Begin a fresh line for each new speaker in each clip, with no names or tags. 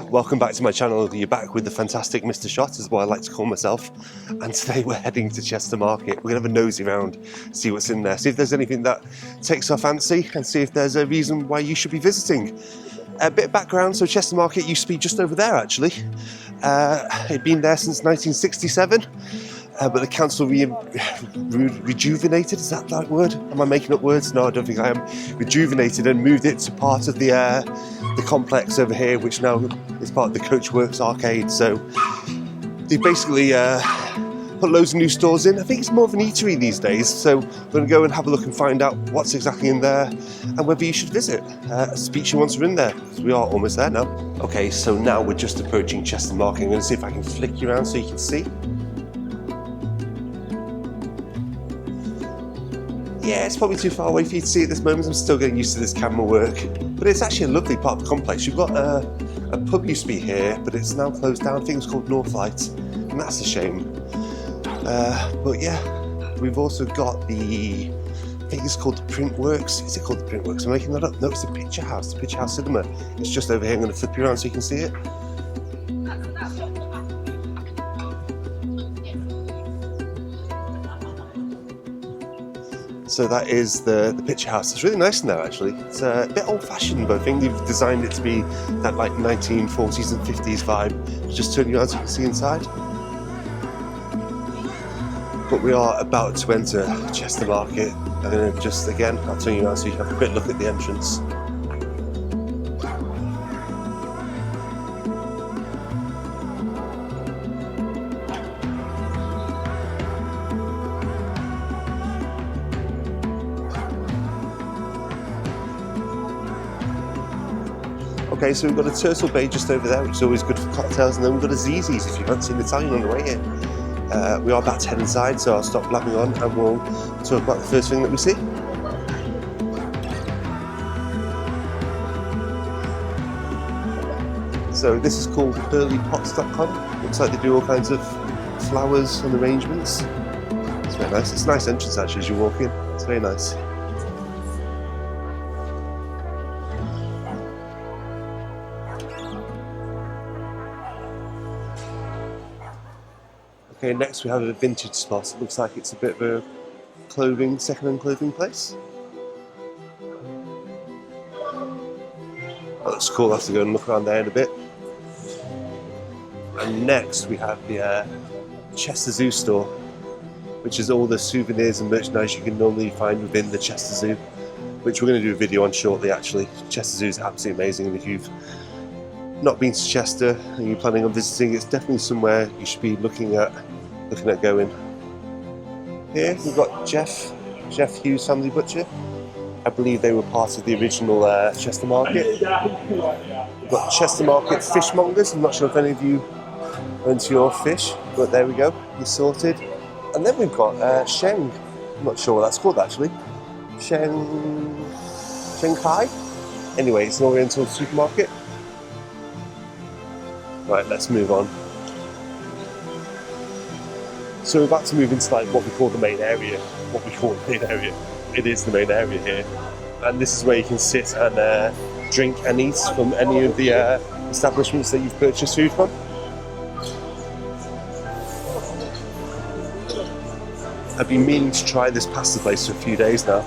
Welcome back to my channel. You're back with the fantastic Mr. Shot, is what I like to call myself. And today we're heading to Chester Market. We're going to have a nosy around, see what's in there, see if there's anything that takes our fancy, and see if there's a reason why you should be visiting. A bit of background, so Chester Market used to be just over there actually. It'd been there since 1967. But the council rejuvenated, is that the right word? Am I making up words? No, I don't think I am. Rejuvenated and moved it to part of the complex over here, which now is part of the Coachworks arcade. So they basically put loads of new stores in. I think it's more of an eatery these days. So we're going to go and have a look and find out what's exactly in there and whether you should visit. Speak to you once we're in there, because we are almost there now. Okay, so now we're just approaching Chester Market. I'm going to see if I can flick you around so you can see. Yeah, it's probably too far away for you to see at this moment. I'm still getting used to this camera work. But it's actually a lovely part of the complex. You've got a pub used to be here, but it's now closed down. I think it's called Northlight, and that's a shame. But yeah, we've also got the, I think it's called the Printworks. Is it called the Printworks? I'm making that up. No, it's the Picture House Cinema. It's just over here. I'm going to flip you around so you can see it. So that is the Picture House. It's really nice in there actually. It's a bit old-fashioned, but I think they've designed it to be that like 1940s and 50s vibe. Just turn you around so you can see inside. But we are about to enter Chester Market. I'm going to just, again, I'll turn you around so you can have a quick look at the entrance. Okay, so we've got a Turtle Bay just over there, which is always good for cocktails, and then we've got a Zzz's if you fancy an Italian on the way in. We are about to head inside, so I'll stop blabbing on and we'll talk about the first thing that we see. So this is called pearlypots.com. Looks like they do all kinds of flowers and arrangements. It's very nice. It's a nice entrance actually as you walk in. It's very nice. Okay, next we have a vintage spot. It looks like it's a bit of a second-hand clothing place. That looks cool. I'll have to go and look around there in a bit. And next we have the Chester Zoo store, which is all the souvenirs and merchandise you can normally find within the Chester Zoo, which we're going to do a video on shortly actually. Chester Zoo is absolutely amazing, and if you've not been to Chester and you're planning on visiting, it's definitely somewhere you should be looking at going. Here we've got Geoff Hughes Family Butcher. I believe they were part of the original Chester Market. We've got Chester Market fishmongers. I'm not sure if any of you are into your fish, but there we go, you're sorted. And then we've got Sheng. I'm not sure what that's called actually. Shanghai? Anyway, it's an Oriental supermarket. Right, let's move on. So we're about to move into like what we call the main area. It is the main area here. And this is where you can sit and drink and eat from any of the establishments that you've purchased food from. I've been meaning to try this pasta place for a few days now.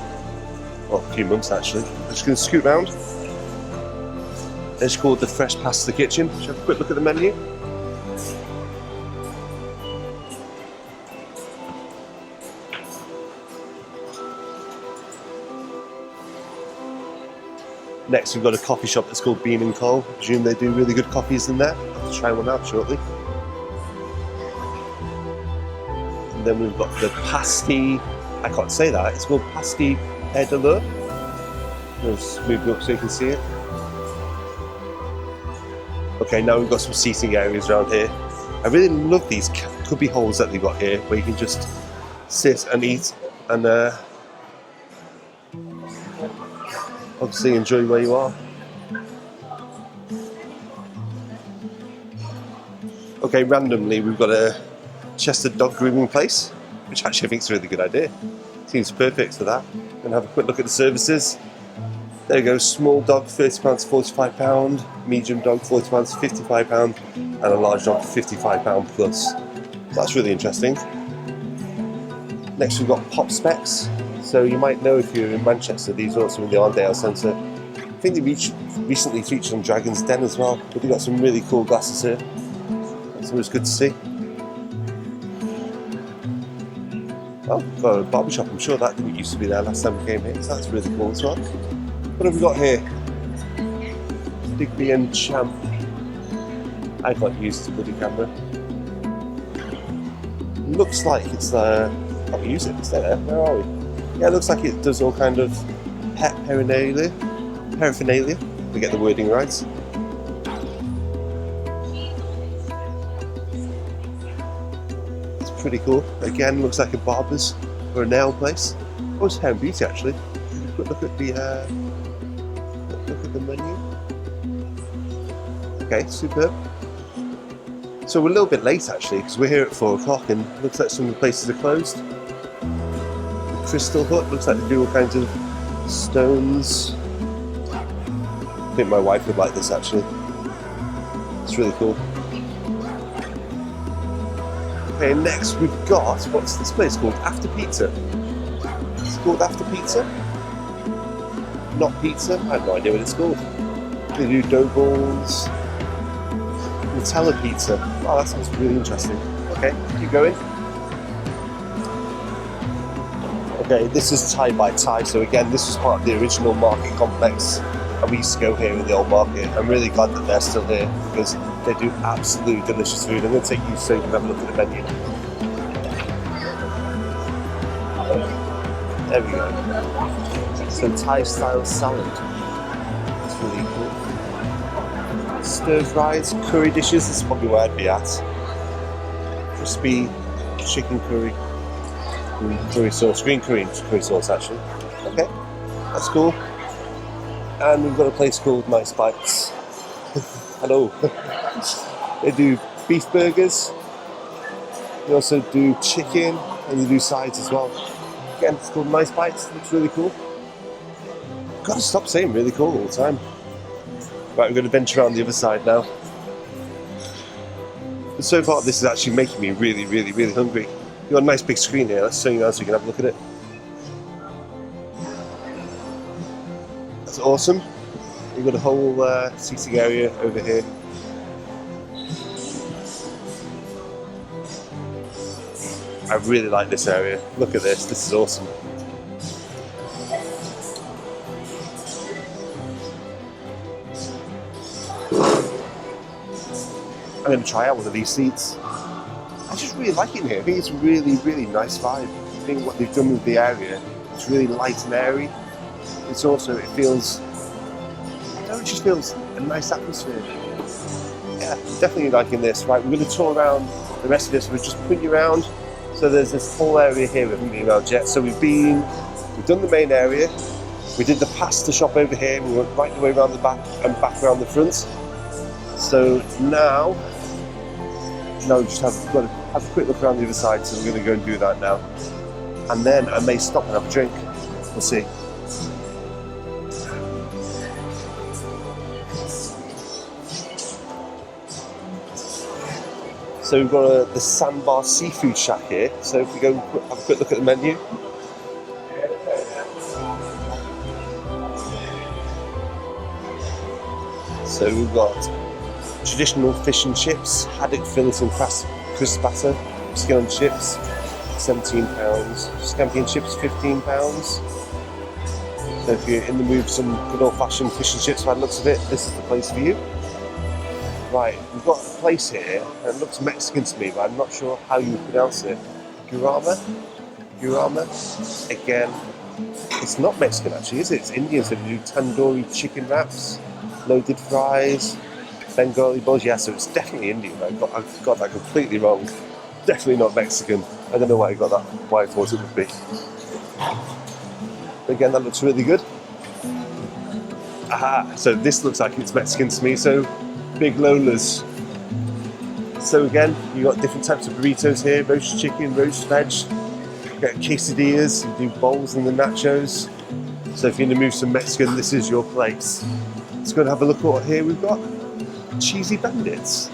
Well, a few months actually. I'm just going to scoot round. It's called the Fresh Pasta Kitchen. Should we have a quick look at the menu? Next we've got a coffee shop that's called Bean & Co. I presume they do really good coffees in there. I'll have to try one out shortly. And then we've got the Pasty, I can't say that, it's called Pasty Edalur. I'll just move it up so you can see it. Okay, now we've got some seating areas around here. I really love these cubby holes that they've got here, where you can just sit and eat and obviously enjoy where you are. Okay, randomly we've got a Chester dog grooming place, which actually I think is a really good idea. Seems perfect for that. Gonna have a quick look at the services. There you go, small dog £30 to £45, medium dog £40 to £55, and a large dog £55 plus. That's really interesting. Next we've got Pop Specs. So you might know if you're in Manchester, these are also in the Arndale Centre. I think they recently featured on Dragon's Den as well, but they've got some really cool glasses here. That's always good to see. Oh, we've got a barber shop. I'm sure that didn't used to be there last time we came here, so that's really cool as well. What have we got here? Digby and Champ. I got used to the bloody camera. Looks like it's I'll use it. Stay there. Where are we? Yeah, it looks like it does all kind of pet paraphernalia. We get the wording right. It's pretty cool. Again, looks like a barber's or a nail place. Oh, it's hair and beauty actually. Quick look at the menu. Okay, superb. So we're a little bit late actually because we're here at 4 o'clock and it looks like some of the places are closed. The Crystal Hut looks like they do all kinds of stones. I think my wife would like this actually. It's really cool. Okay, next we've got, what's this place called? After Pizza. It's called After Pizza? Not pizza? I have no idea what it's called. They do dough balls. Nutella pizza. Oh, that sounds really interesting. Okay, keep going. Okay, this is Thai by Thai. So again, this was part of the original market complex. And we used to go here in the old market. I'm really glad that they're still here because they do absolutely delicious food. I'm going to take you so you can have a look at the menu. There we go. So Thai style salad. That's really cool. Stir fries, curry dishes, this is probably where I'd be at. Crispy chicken curry, curry sauce, green curry sauce actually. Okay, that's cool. And we've got a place called Nice Bites. Hello. They do beef burgers, they also do chicken, and they do sides as well. Again, it's called Nice Bites, looks really cool. Gotta stop saying really cool all the time. Right, we're going to venture around the other side now. But so far this is actually making me really, really, really hungry. You've got a nice big screen here, let's show you now so you can have a look at it. That's awesome. You've got a whole seating area over here. I really like this area. Look at this is awesome. I'm going to try out one of these seats. I just really like it in here. I think it's a really, really nice vibe. I think what they've done with the area, it's really light and airy. It's also, it feels, I don't know, it just feels a nice atmosphere. Yeah, definitely liking this. Right, we're going to tour around the rest of this. We'll just put you around. So there's this whole area here we haven't been around yet. So we've done the main area. We did the pasta shop over here. We went right the way around the back and back around the front. So now we just have a quick look around the other side. So we're going to go and do that now. And then I may stop and have a drink. We'll see. So we've got the Sandbar Seafood Shack here. So if we go have a quick look at the menu. So we've got traditional fish and chips, haddock fillet and crisp batter, skin on chips, £17. Scampi and chips, £15. So if you're in the mood for some good old-fashioned fish and chips by the looks of it, this is the place for you. Right, we've got a place here, and it looks Mexican to me, but I'm not sure how you pronounce it. Gurama? Again, it's not Mexican actually, is it? It's Indian, so they do tandoori chicken wraps, loaded fries, Bengali bowls. Yeah, so it's definitely Indian. I got that completely wrong. Definitely not Mexican. I don't know why I got that, why I thought it would be. But again, that looks really good. Aha, so this looks like it's Mexican to me, so Big Lola's. So again, you got different types of burritos here, roast chicken, roast veg, you get quesadillas, you do bowls and the nachos. So if you're going to move some Mexican, this is your place. Let's go and have a look at what here we've got. Cheesy bandits.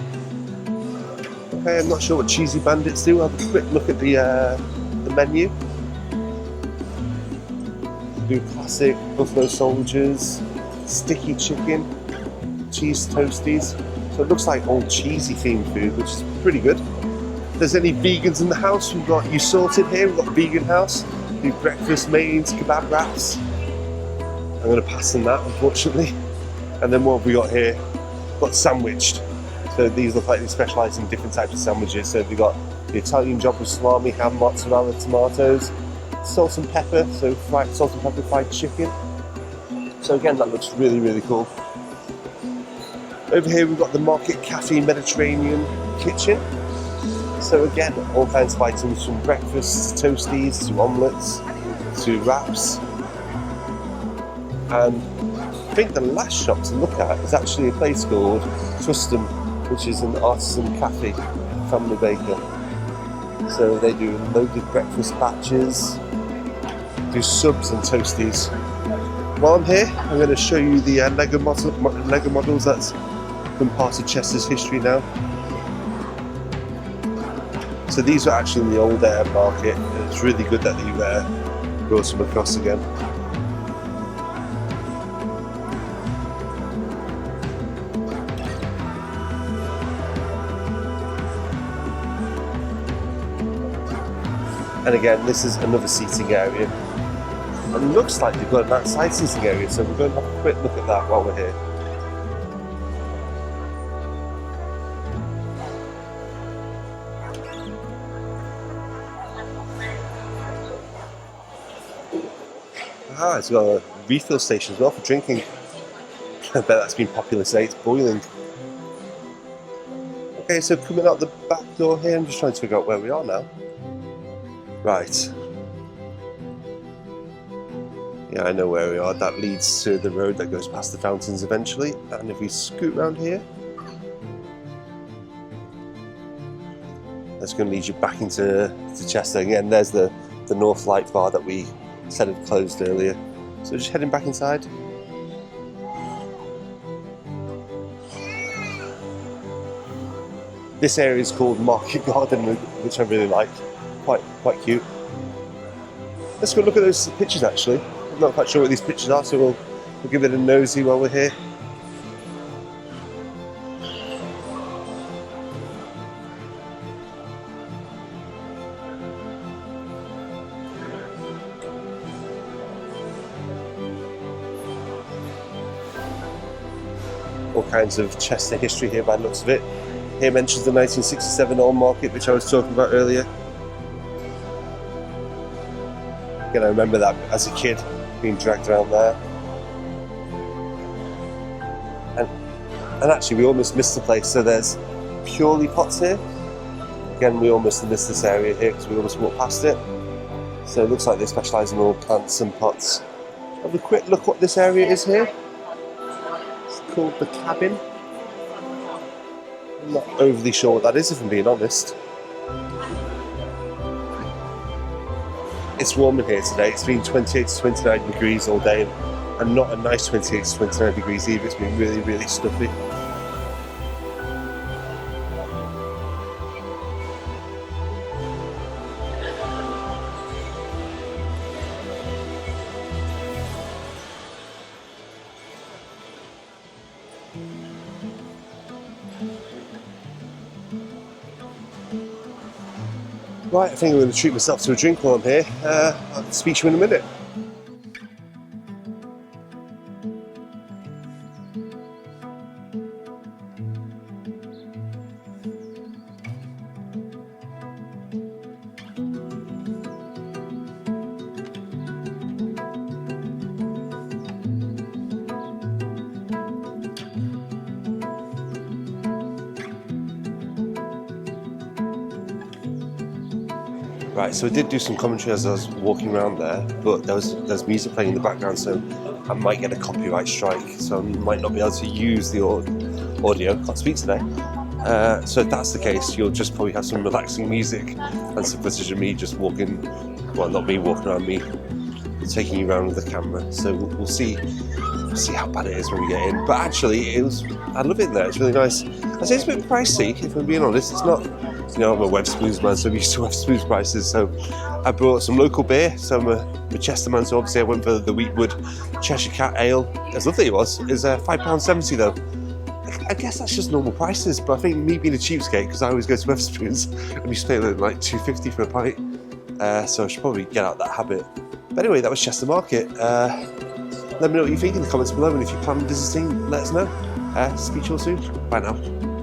Okay, I'm not sure what cheesy bandits do. I'll have a quick look at the menu. Do classic buffalo soldiers, sticky chicken, cheese toasties. So it looks like all cheesy themed food, which is pretty good. If there's any vegans in the house, we've got You Sorted here. We've got Vegan House. Do breakfast mains, kebab wraps. I'm going to pass on that, unfortunately. And then what have we got here? We've got Sandwiched. So these look like they specialise in different types of sandwiches. So we've got the Italian job with salami, ham, mozzarella, tomatoes, salt and pepper, so fried salt and pepper fried chicken. So again, that looks really, really cool. Over here we've got the Market Cafe Mediterranean kitchen. So again, all kinds of items from breakfast to toasties to omelettes to wraps. And I think the last shop to look at is actually a place called Trustum, which is an artisan cafe, family baker. So they do loaded breakfast batches, do subs and toasties. While I'm here, I'm going to show you the Lego models that's been part of Chester's history now. So these are actually in the old air market, and it's really good that you brought them across again. And again, this is another seating area. And it looks like they've got an outside seating area, so we're going to have a quick look at that while we're here. Ah, it's got a refill station as well for drinking. I bet that's been popular today, it's boiling. Okay, so coming out the back door here, I'm just trying to figure out where we are now. Right. Yeah, I know where we are. That leads to the road that goes past the fountains eventually. And if we scoot around here, that's going to lead you back into Chester. Again, there's the North Light bar that we said had closed earlier. So just heading back inside. This area is called Market Garden, which I really like. Quite cute. Let's go look at those pictures actually. I'm not quite sure what these pictures are, so we'll give it a nosy while we're here. All kinds of Chester history here by the looks of it. Here mentions the 1967 Old Market, which I was talking about earlier. Again, I remember that as a kid, being dragged around there. And actually, we almost missed the place. So there's Purely Pots here. Again, we almost missed this area here because we almost walked past it. So it looks like they specialise in all plants and pots. Have a quick look what this area is here. It's called the Cabin. I'm not overly sure what that is, if I'm being honest. It's warm in here today. It's been 28 to 29 degrees all day, and not a nice 28 to 29 degrees either. It's been really, really stuffy. Right, I think I'm going to treat myself to a drink while I'm here. I'll speak to you in a minute. Right, so I did do some commentary as I was walking around there, but there's music playing in the background, so I might get a copyright strike, so I might not be able to use the audio. Can't speak today. So if that's the case, you'll just probably have some relaxing music and some footage of me just walking, well, not me walking around, me taking you around with the camera. So we'll see how bad it is when we get in. But actually, I love it there. It's really nice. I'd say it's a bit pricey, if I'm being honest. It's not, I'm a Wetherspoons man, so I'm used to Wetherspoons prices. So I brought some local beer. So I'm a Chester man, so obviously I went for the Wheatwood Cheshire Cat Ale. As lovely it was. It's £5.70 though. I guess that's just normal prices, but I think me being a cheapskate, because I always go to Wetherspoons, I'm used to paying like £2.50 for a pint. So I should probably get out that habit. But anyway, that was Chester Market. Let me know what you think in the comments below, and if you plan on visiting, let us know. Speak to you all soon. Bye now.